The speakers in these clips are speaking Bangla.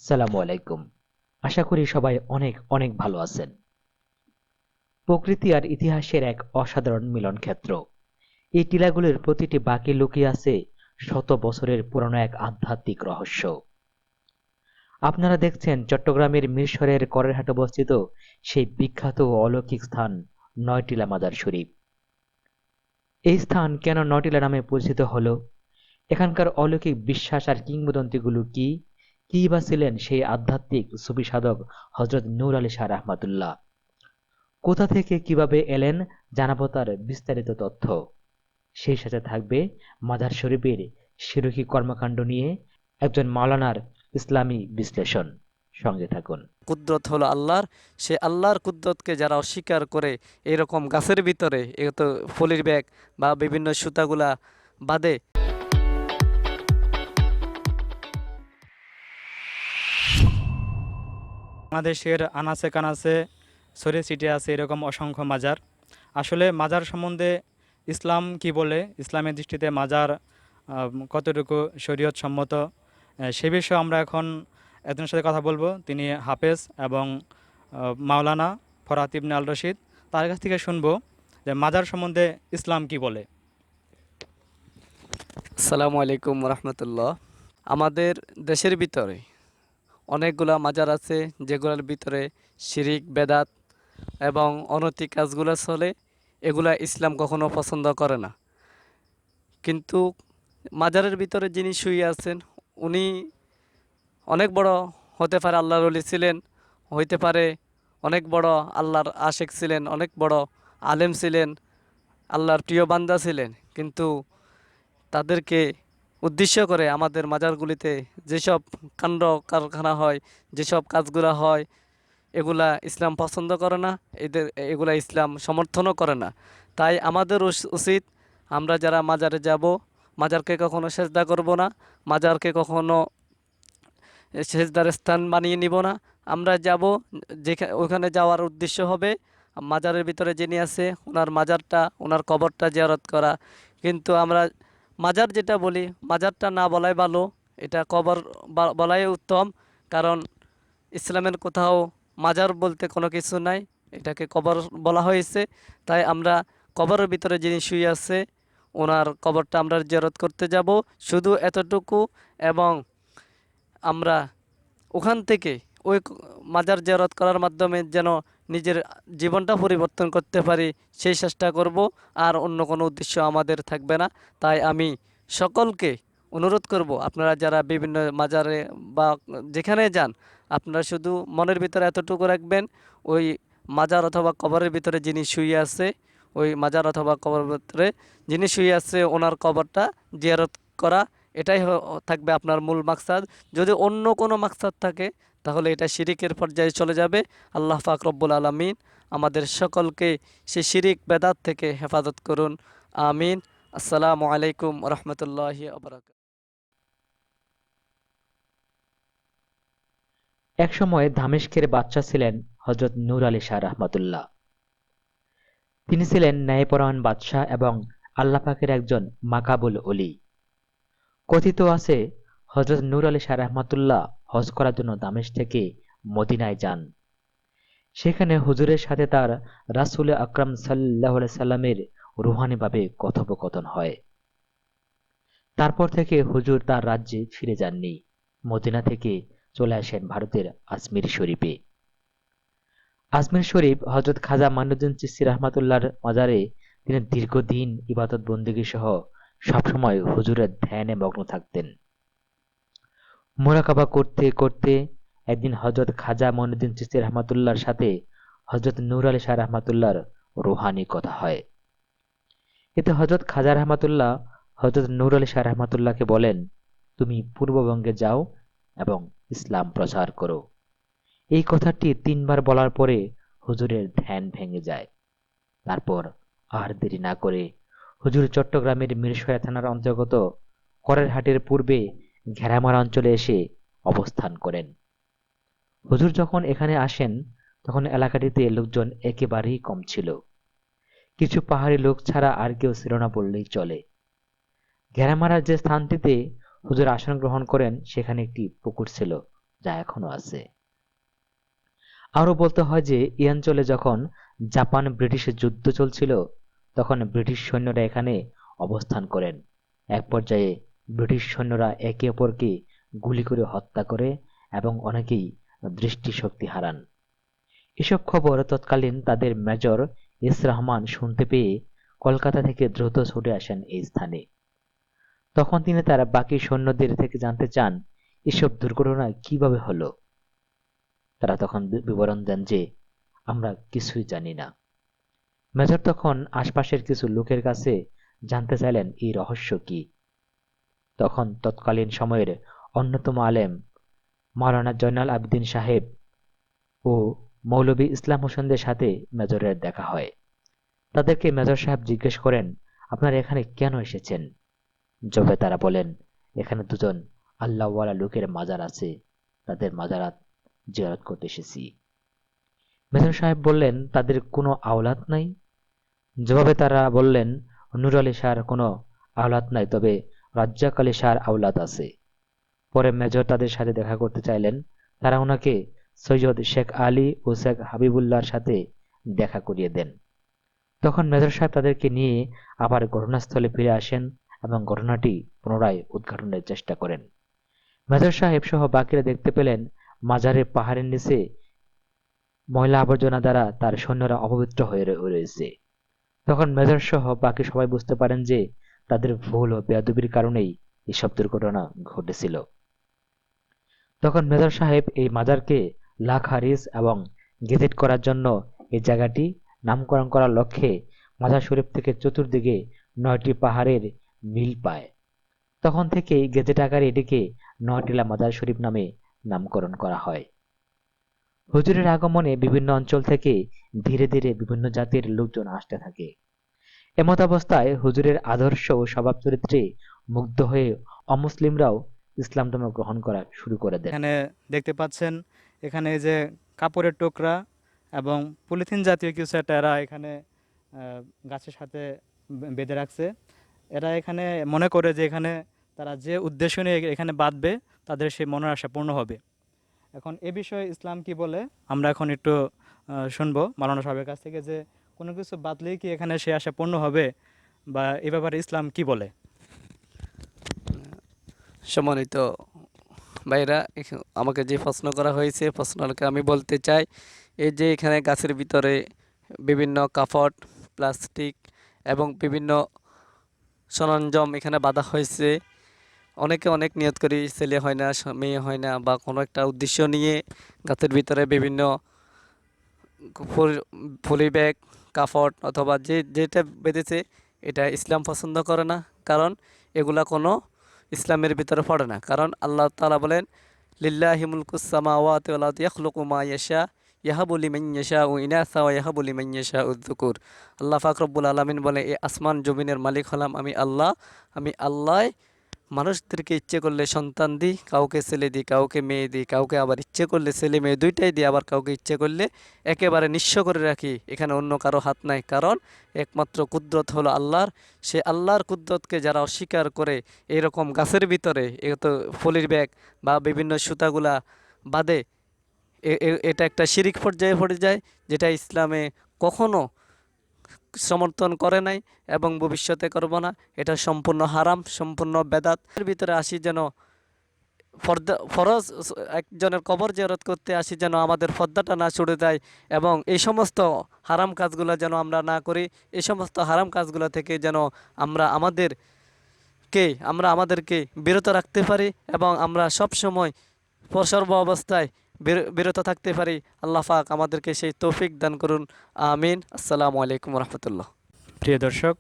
সালামু আলাইকুম। আশা করি সবাই অনেক অনেক ভালো আছেন। প্রকৃতি আর ইতিহাসের এক অসাধারণ মিলনক্ষেত্র। এই টিলাগুলির প্রতিটি বাঁকে লুকিয়ে আছে শত বছরের পুরনো এক আধ্যাত্মিক রহস্য। আপনারা দেখছেন চট্টগ্রামের মিরসরাইয়ের করেরহাটে অবস্থিত সেই বিখ্যাত ও অলৌকিক স্থান নয়টিলা মাজার শরীফ। এই স্থান কেন নয়টিলা নামে পরিচিত হলো? এখানকার অলৌকিক বিশ্বাস আর কিংবদন্তিগুলো কি? কিই বা ছিলেন সেই আধ্যাত্মিক সুফি সাধক হযরত নূর আলী শাহ রাহমাতুল্লাহ? কোথা থেকে কিভাবে এলেন, জানাবো তার বিস্তারিত তথ্য। সেই সাথে থাকবে মাজার শরীফের শিরকি কর্মকাণ্ড নিয়ে একজন মাওলানার ইসলামী বিশ্লেষণ। সঙ্গে থাকুন। কুদরত হলো আল্লাহর। সে আল্লাহর কুদরতকে যারা অস্বীকার করে এরকম গাছের ভিতরে তো ফলির ব্যাগ বা বিভিন্ন সুতাগুলা বাঁধে। বাংলাদেশের আনাচে কানাচে ছড়িয়ে ছিটিয়ে আছে এরকম অসংখ্য মাজার। আসলে মাজার সম্বন্ধে ইসলাম কি বলে, ইসলামের দৃষ্টিতে মাজার কতটুকু শরীয়ত সম্মত, সে বিষয়ে আমরা এখন একজনের সাথে কথা বলবো। তিনি হাফেজ এবং মাওলানা ফরহাদ ইবনে আল রশিদ। তার কাছ থেকে শুনবো যে মাজার সম্বন্ধে ইসলাম কি বলে। আসসালামু আলাইকুম রহমতুল্লাহ। আমাদের দেশের ভিতরে অনেকগুলা মাজার আছে যেগুলোর ভিতরে শিরিক, বেদাত এবং অনৈতিক কাজগুলো চলে। এগুলা ইসলাম কখনো পছন্দ করে না। কিন্তু মাজারের ভিতরে যিনি শুয়ে আছেন উনি অনেক বড় হতে পারে, আল্লাহর ওলি ছিলেন, হইতে পারে অনেক বড় আল্লাহর আশেক ছিলেন, অনেক বড় আলেম ছিলেন, আল্লাহর প্রিয় বান্দা ছিলেন। কিন্তু তাদেরকে উদ্দেশ্য করে আমাদের মাজারগুলিতে যেসব কাণ্ড কারখানা হয়, যেসব কাজগুলো হয়, এগুলা ইসলাম পছন্দ করে না, এগুলা ইসলাম সমর্থনও করে না। তাই আমাদের উচিত, আমরা যারা মাজারে যাব, মাজারকে কখনো সেজদা করব না, মাজারকে কখনো সেজদার স্থান বানিয়ে নিব না। আমরা যাব, যেখানে ওখানে যাওয়ার উদ্দেশ্য হবে মাজারের ভিতরে যিনি আছে ওনার মাজারটা, ওনার কবরটা জিয়ারত করা। কিন্তু আমরা মাজার যেটা বলি, মাজারটা না বলাই ভালো, এটা কবর বলাই উত্তম। কারণ ইসলামের কোথাও মাজার বলতে কোনো কিছু নাই, এটাকে কবর বলা হয়েছে। তাই আমরা কবরের ভিতরে যিনি শুয়ে আছে ওনার কবরটা আমরা জিয়ারত করতে যাব, শুধু এতটুকু। এবং আমরা ওখান থেকে ওই মাজার জিয়ারত করার মাধ্যমে যেন নিজের জীবনটা পরিবর্তন করতে পারি, সেই চেষ্টা করব। আর অন্য কোনো উদ্দেশ্য আমাদের থাকবে না। তাই আমি সকলকে অনুরোধ করব, আপনারা যারা বিভিন্ন মাজারে বা যেখানে যান, আপনারা শুধু মনের ভিতরে এতটুকু রাখবেন, ওই মাজার অথবা কবরের ভিতরে যিনি শুয়ে আছে, ওই মাজার অথবা কবরের ভিতরে যিনি শুয়ে আছে ওনার কবরটা জিয়ারত করা, এটাই থাকবে আপনার মূল মাকসাদ। যদি অন্য কোনো মাকসাদ থাকে তাহলে এটা শিরিকের পর্যায়ে চলে যাবে। আল্লাহ পাক রব্বুল আলামিন আমাদের সকলকে সেই শিরিক বেদাত থেকে হেফাজত করুন, আমিন। আসসালামু আলাইকুম রহমতুল্লাহি ওয়া বারাকাতুহু। একসময় দামেস্কের বাদশা ছিলেন হযরত নূর আলী শাহ রাহমাতুল্লাহ। তিনি ছিলেন ন্যায়পরায়ণ বাদশা এবং আল্লাহ পাকের একজন মাকাবুল ওলি। কথিত আছে হযরত নূর আলী শাহ রাহমাতুল্লাহ হজ করার জন্য দামেস্ক থেকে মদিনায় যান। সেখানে হুজুরের সাথে তার রাসূল আকরাম সাল্লাল্লাহু আলাইহি সাল্লামের রুহানিভাবে কথোপকথন হয়। তারপর থেকে হুজুর তার রাজ্যে ফিরে যাননি। মদিনা থেকে চলে আসেন ভারতের আজমির শরীফে। আজমির শরীফ হযরত খাজা মাইনুদ্দিন চিশতি রাহমাতুল্লাহর মাজারে তিনি দীর্ঘদিন ইবাদত বন্দেগী সহ সবসময় হুজুরের ধ্যানে মগ্ন থাকতেন। মুরাকাবা করতে করতে একদিন হযরত খাজা মাইনুদ্দিন চিশতি রাহমাতুল্লাহর সাথে হযরত নূর আলী শাহ রাহমাতুল্লাহর রুহানি কথা হয়। এতে হযরত খাজা রাহমাতুল্লাহ হযরত নূর আলী শাহ রাহমাতুল্লাহকে বলেন, তুমি পূর্ববঙ্গে যাও এবং ইসলাম প্রচার করো। এই কথাটি ৩ বার বলার পরে হুজুরের ধ্যান ভেঙে যায়। তারপর আর দেরি না করে হুজুর চট্টগ্রামের মিরসরাই থানার অন্তর্গত করেরহাটের পূর্বে ঘেরামারা অঞ্চলে এসে অবস্থান করেন। হুজুর যখন এখানে আসেন তখন এলাকাটিতে লোকজন একেবারেই কম ছিল। কিছু পাহাড়ি লোক ছাড়া আর কেউ ছিল না বললেই চলে। ঘেরামারার যে স্থানটিতে হুজুর আসন গ্রহণ করেন সেখানে একটি পুকুর ছিল, যা এখনো আছে। আরো বলতে হয় যে এই অঞ্চলে যখন জাপান ব্রিটিশের যুদ্ধ চলছিল, তখন ব্রিটিশ সৈন্যরা এখানে অবস্থান করেন। এক পর্যায়ে ব্রিটিশ সৈন্যরা একে অপরকে গুলি করে হত্যা করে এবং অনেকেই দৃষ্টিশক্তি হারান। এসব খবর তৎকালীন তাদের মেজর এস রহমান শুনতে পেয়ে কলকাতা থেকে দ্রুত ছুটে আসেন এই স্থানে। তখন তিনি তার বাকি সৈন্যদের থেকে জানতে চান এসব দুর্ঘটনা কিভাবে হলো। তারা তখন বিবরণ দেন যে আমরা কিছুই জানি না। মেজর তখন আশপাশের কিছু লোকের কাছে জানতে চাইলেন এই রহস্য কি। তখন তৎকালীন সময়ের অন্যতম আলেম মাওলানা জয়নাল আবেদিন সাহেব ও মৌলভী ইসলাম হোসেনদের সাথে মেজরের দেখা হয়। তাদেরকে মেজর সাহেব জিজ্ঞেস করেন, আপনারা এখানে কেন এসেছেন? জবাবে তারা বলেন, এখানে দুজন আল্লাহওয়ালা লোকের মাজার আছে, তাদের মাজারাত জিয়ারত করতে এসেছি। মেজর সাহেব বললেন, তাদের কোনো আওলাদ নাই? জবাবে তারা বললেন, নূর আলী শাহর কোনো আওলাদ নাই, তবে রাজ্জাক আলী শাহর আওলাদ আছে। পরে মেজর তাদের সাথে দেখা করতে চাইলেন। তারা ওনাকে সৈয়দ শেখ আলী ও শেখ হাবিবুল্লাহর সাথে দেখা করিয়ে দেন। তখন মেজর সাহেব তাদেরকে নিয়ে আবার ঘটনাস্থলে ফিরে আসেন এবং ঘটনাটি পুনরায় উদ্ঘাটনের চেষ্টা করেন। মেজর সাহেব সহ বাকিরা দেখতে পেলেন মাজারের পাহাড়ের নিচে ময়লা আবর্জনা দ্বারা তার সৈন্যরা অপবিত্র হয়ে রয়েছে। তখন মেজর সহ বাকি সবাই বুঝতে পারেন যে তাদের ভুল ও বেয়াদবির কারণেই এসব দুর্ঘটনা ঘটেছিল। তখন মেজর সাহেব এই মাজারকে লা খারিজ এবং গেজেট করার জন্য এই জায়গাটি নামকরণ করার লক্ষ্যে মাজার শরীফ থেকে চতুর্দিকে 9টি পাহাড়ের মিল পায়। তখন থেকেই গেজেট আকারে এটিকে নয়টিলা মাজার শরীফ নামে নামকরণ করা হয়। হুজুরের আগমনে বিভিন্ন অঞ্চল থেকে ধীরে ধীরে বিভিন্ন জাতির লোকজন আসতে থাকে। এমত অবস্থায় হুজুরের আদর্শ ও স্বভাব চরিত্রে মুগ্ধ হয়ে অমুসলিমরাও ইসলাম ধর্ম গ্রহণ করা শুরু করে দেন। এখানে দেখতে পাচ্ছেন, এখানে এই যে কাপড়ের টুকরা এবং পলিথিন জাতীয় কিছু একটা এরা এখানে গাছের সাথে বেঁধে রাখছে। এরা এখানে মনে করে যে এখানে তারা যে উদ্দেশ্য নিয়ে এখানে বাঁধবে তাদের সেই মনের আশা পূর্ণ হবে। এখন এ বিষয়ে ইসলাম কি বলে আমরা এখন একটু শুনবো মাওলানা সাহেবের কাছ থেকে, যে কোনো কিছু বাঁধলেই কি এখানে সে আশা পূর্ণ হবে, বা এ ব্যাপারে ইসলাম কি বলে। সম্মানিত ভাইরা, আমাকে যে প্রশ্ন করা হয়েছে প্রশ্নকে আমি বলতে চাই, এই যে এখানে গাছের ভিতরে বিভিন্ন কাপড়, প্লাস্টিক এবং বিভিন্ন সরঞ্জাম এখানে বাঁধা হয়েছে। অনেকে অনেক নিয়ত করি, ছেলে হয় না, মেয়ে হয় না, বা কোনো একটা উদ্দেশ্য নিয়ে গাছের ভিতরে বিভিন্ন পলি ব্যাগ, কাপড় অথবা যেটা বেঁধেছে, এটা ইসলাম পছন্দ করে না। কারণ এগুলা কোনো ইসলামের ভিতরে পড়ে না। কারণ আল্লাহ তাআলা বলেন, লিল্লাহি মুলকুস সামাওয়াতি ওয়াল আরদি ইয়াখলুকু মা ইয়াশা ইয়াহাবু লিমান ইয়াশাউ ইনাসা ওয়া ইয়াহাবু লিমান ইয়াশাউ যুকুর। আল্লাহ পাক রব্বুল আলামিন বলে, এই আসমান জমিনের মালিক হলাম আমি আল্লাহ। আমি আল্লাহ মানুষদেরকে ইচ্ছে করলে সন্তান দিই, কাউকে ছেলে দিই, কাউকে মেয়ে দিই, কাউকে আবার ইচ্ছে করলে ছেলে মেয়ে দুইটাই দিই, আবার কাউকে ইচ্ছে করলে একেবারে নিঃস্ব করে রাখি। এখানে অন্য কারো হাত নাই। কারণ একমাত্র কুদরত হলো আল্লাহর। সে আল্লাহর কুদরতকে যারা অস্বীকার করে এরকম গাছের ভিতরে এত ফলির ব্যাগ বা বিভিন্ন সুতাগুলা বাঁধে, এটা একটা শিরিক পর্যায়ে পড়ে যায়, যেটা ইসলামে কখনো সমর্থন করে নাই এবং ভবিষ্যতে করব না। এটা সম্পূর্ণ হারাম, সম্পূর্ণ বেদাত। এর ভিতরে আসি যেন ফরজ একজনের কবর জিয়ারত করতে আসি যেন আমাদের পর্দাটা না ছুড়ে যায়, এবং এই সমস্ত হারাম কাজগুলো যেন আমরা না করি। এই সমস্ত হারাম কাজগুলো থেকে যেন আমাদেরকে বিরত রাখতে পারি, এবং আমরা সব সময় সর্ব অবস্থায় বিরত থাকতে পারি। আল্লাহ পাক আমাদেরকে সেই তৌফিক দান করুন। আমিন। আসসালামু আলাইকুম রহমতুল্লাহ। প্রিয় দর্শক,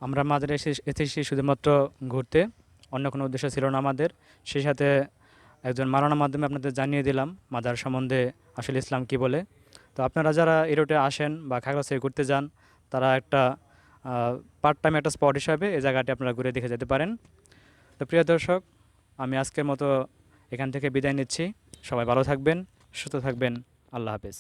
আমরা মাজারে এসেছি শুধুমাত্র ঘুরতে, অন্য কোনো উদ্দেশ্য ছিল না আমাদের। সেই সাথে একজন মাওলানার মাধ্যমে আপনাদের জানিয়ে দিলাম মাজার সম্বন্ধে আসলে ইসলাম কি বলে। তো আপনারা যারা এই রুটে আসেন বা খাগড়াছড়ি ঘুরতে যান, তারা একটা পার্ট টাইম একটা স্পট হিসাবে এই জায়গাটি আপনারা ঘুরে দেখে যেতে পারেন। তো প্রিয় দর্শক, আমি আজকের মতো এখান থেকে বিদায় নিচ্ছি। সবাই ভালো থাকবেন, সুস্থ থাকবেন। আল্লাহ হাফেজ।